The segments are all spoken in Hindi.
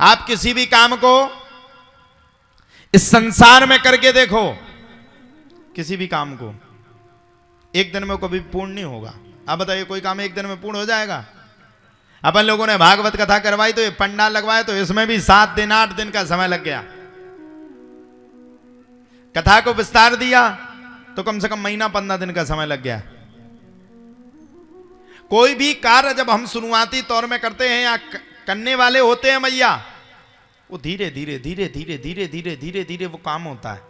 आप किसी भी काम को इस संसार में करके देखो, किसी भी काम को एक दिन में कभी पूर्ण नहीं होगा। आप बताइए कोई काम एक दिन में पूर्ण हो जाएगा? अपन लोगों ने भागवत कथा करवाई तो ये पंडाल लगवाए तो इसमें भी 7 दिन 8 दिन का समय लग गया। कथा को विस्तार दिया तो कम से कम महीना 15 दिन का समय लग गया। कोई भी कार्य जब हम शुरुआती तौर में करते हैं या करने वाले होते हैं मैया, वो धीरे धीरे धीरे धीरे धीरे धीरे धीरे धीरे वो काम होता है।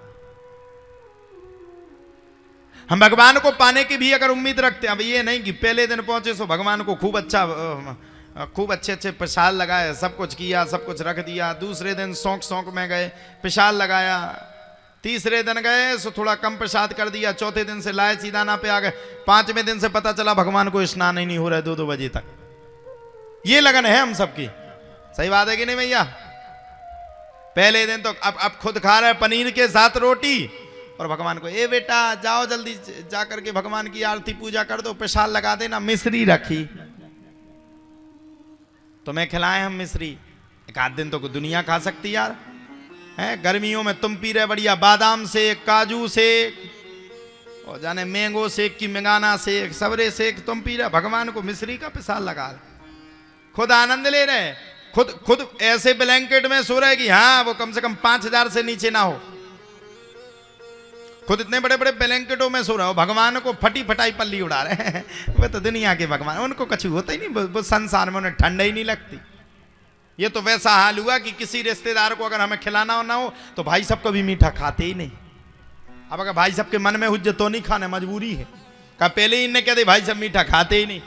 हम भगवान को पाने की भी अगर उम्मीद रखते हैं, अब ये नहीं कि पहले दिन पहुंचे सो भगवान को खूब अच्छे प्रसाद लगाए, सब कुछ किया, सब कुछ रख दिया, दूसरे दिन शौक में गए प्रसाद लगाया, तीसरे दिन गए सो थोड़ा कम प्रसाद कर दिया, चौथे दिन से लाए सीधाना पे आ गए, 5वें दिन से पता चला भगवान को स्नान ही नहीं हो रहा है 2-2 बजे तक। ये लगन है हम सबकी, सही बात है कि नहीं भैया? पहले दिन तो अब खुद खा रहे पनीर के साथ रोटी और भगवान को, ए बेटा जाओ जल्दी जा करके भगवान की आरती पूजा कर दो, प्रसाद लगा देना, मिश्री रखी तुम्हें खिलाएं हम मिश्री। एक आध दिन तो दुनिया खा सकती यार है। गर्मियों में तुम पी रहे बढ़िया बादाम शेक, काजू शेक और जाने मैंगो शेक की मंगाना शेक, सबरे शेक तुम पी रहे, भगवान को मिश्री का प्रसाद लगा रहे, खुद आनंद ले रहे, खुद ऐसे ब्लैंकेट में सो रहे कि हाँ वो कम से कम 5000 से नीचे ना हो, खुद इतने बड़े बड़े ब्लैंकेटों में सो रहे हो, भगवान को फटी फटाई पल्ली उड़ा रहे हैं। वे तो दुनिया के भगवान, उनको कुछ होता ही नहीं, वो संसार में उन्हें ठंड ही नहीं लगती। ये तो वैसा हाल हुआ कि किसी रिश्तेदार को अगर हमें खिलाना हो ना हो तो भाई सब कभी मीठा खाते ही नहीं। अब अगर भाई सब के मन में हुज्जत तो नहीं खाने, मजबूरी है, कहा पहले ही इन्हें कहते भाई सब मीठा खाते ही नहीं।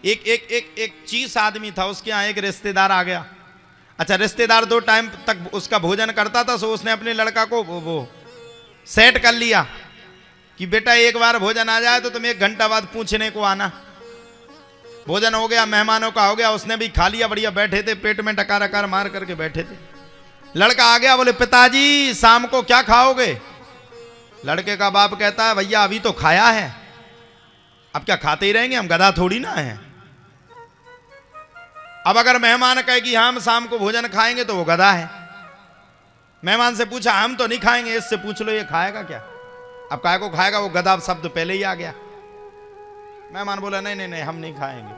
एक चीज आदमी था, उसके यहाँ एक रिश्तेदार आ गया। अच्छा, रिश्तेदार 2 टाइम तक उसका भोजन करता था, सो उसने अपने लड़का को वो सेट कर लिया कि बेटा एक बार भोजन आ जाए तो तुम 1 घंटा बाद पूछने को आना। भोजन हो गया, मेहमानों का हो गया, उसने भी खा लिया, बढ़िया बैठे थे, पेट में डकार मार करके बैठे थे। लड़का आ गया, बोले पिताजी शाम को क्या खाओगे? लड़के का बाप कहता है भैया अभी तो खाया है, अब क्या खाते ही रहेंगे, हम गधा थोड़ी ना है। अब अगर मेहमान कहे कि हम शाम को भोजन खाएंगे तो वो गधा है। मेहमान से पूछा हम तो नहीं खाएंगे, इससे पूछ लो ये खाएगा क्या? अब काय को खाएगा, वो गधा शब्द पहले ही आ गया। मेहमान बोला नहीं हम नहीं खाएंगे।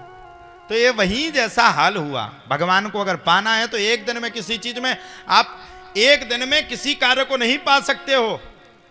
तो ये वही जैसा हाल हुआ। भगवान को अगर पाना है तो एक दिन में किसी चीज में आप एक दिन में किसी कार्य को नहीं पा सकते हो।